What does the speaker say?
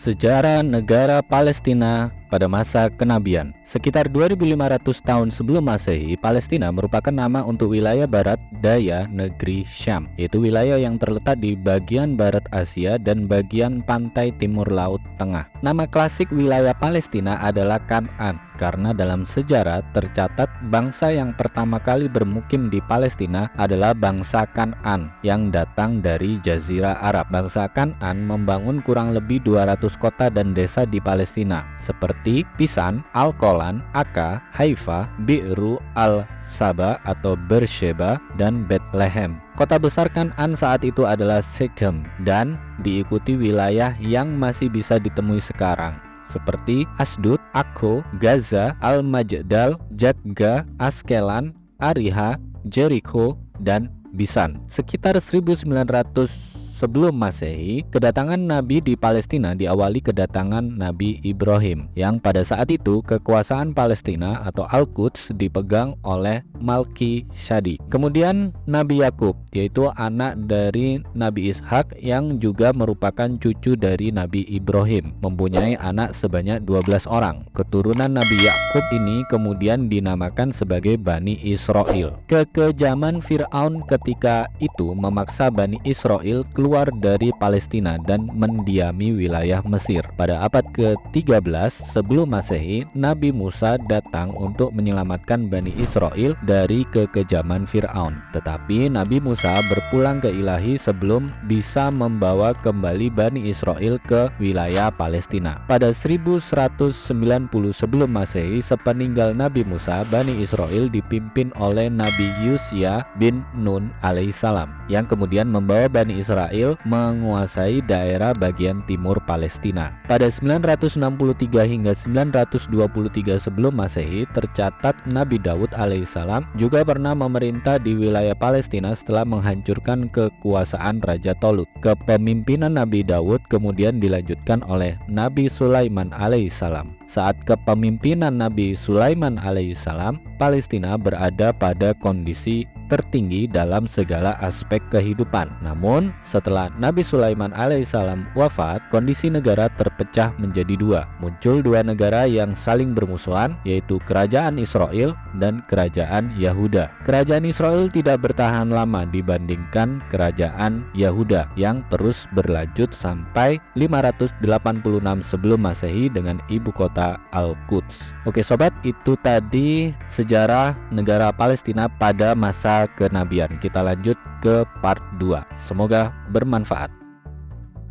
Sejarah negara Palestina pada masa kenabian. Sekitar 2500 tahun sebelum Masehi, Palestina merupakan nama untuk wilayah barat daya negeri Syam, yaitu wilayah yang terletak di bagian barat Asia dan bagian pantai timur Laut Tengah. Nama klasik wilayah Palestina adalah Kan'an, karena dalam sejarah tercatat bangsa yang pertama kali bermukim di Palestina adalah bangsa Kan'an yang datang dari Jazirah Arab. Bangsa Kan'an membangun kurang lebih 200 kota dan desa di Palestina, seperti Pisan, Al-Qolan, Akka, Haifa, Bi'ru al-Saba atau Beersheba, dan Bethlehem. Kota besar Kan'an saat itu adalah Shechem dan diikuti wilayah yang masih bisa ditemui sekarang, seperti Asdod, Akko, Gaza, Al-Majdal, Jatga, Askelan, Ariha, Jericho, dan Bisan. Sekitar 1900 sebelum Masehi, kedatangan Nabi di Palestina diawali kedatangan Nabi Ibrahim, yang pada saat itu kekuasaan Palestina atau Al-Quds dipegang oleh Malki-Syadi. Kemudian Nabi Yakub, yaitu anak dari Nabi Ishak yang juga merupakan cucu dari Nabi Ibrahim, mempunyai anak sebanyak 12 orang. Keturunan Nabi Yakub ini kemudian dinamakan sebagai Bani Israel. Kekejaman Fir'aun ketika itu memaksa Bani Israel keluar dari Palestina dan mendiami wilayah Mesir. Pada abad ke-13 sebelum Masehi, Nabi Musa datang untuk menyelamatkan Bani Israel dari kekejaman Fir'aun. Tetapi Nabi Musa berpulang ke Ilahi sebelum bisa membawa kembali Bani Israel ke wilayah Palestina. Pada 1190 sebelum Masehi, sepeninggal Nabi Musa, Bani Israel dipimpin oleh Nabi Yusya bin Nun alaihissalam, yang kemudian membawa Bani Israel menguasai daerah bagian timur Palestina. Pada 963 hingga 923 sebelum Masehi, tercatat Nabi Daud alaihissalam juga pernah memerintah di wilayah Palestina setelah menghancurkan kekuasaan Raja Tolut. Kepemimpinan Nabi Daud kemudian dilanjutkan oleh Nabi Sulaiman alaihissalam. Saat kepemimpinan Nabi Sulaiman alaihissalam, Palestina berada pada kondisi tertinggi dalam segala aspek kehidupan. Namun, setelah Nabi Sulaiman alaihissalam wafat, kondisi negara terpecah menjadi dua. Muncul dua negara yang saling bermusuhan, yaitu Kerajaan Israel dan Kerajaan Yahuda. Kerajaan Israel tidak bertahan lama dibandingkan Kerajaan Yahuda yang terus berlanjut sampai 586 sebelum Masehi dengan ibu kota Al-Quds. Oke sobat, itu tadi sejarah negara Palestina pada masa kenabian. Kita lanjut ke part 2. Semoga bermanfaat.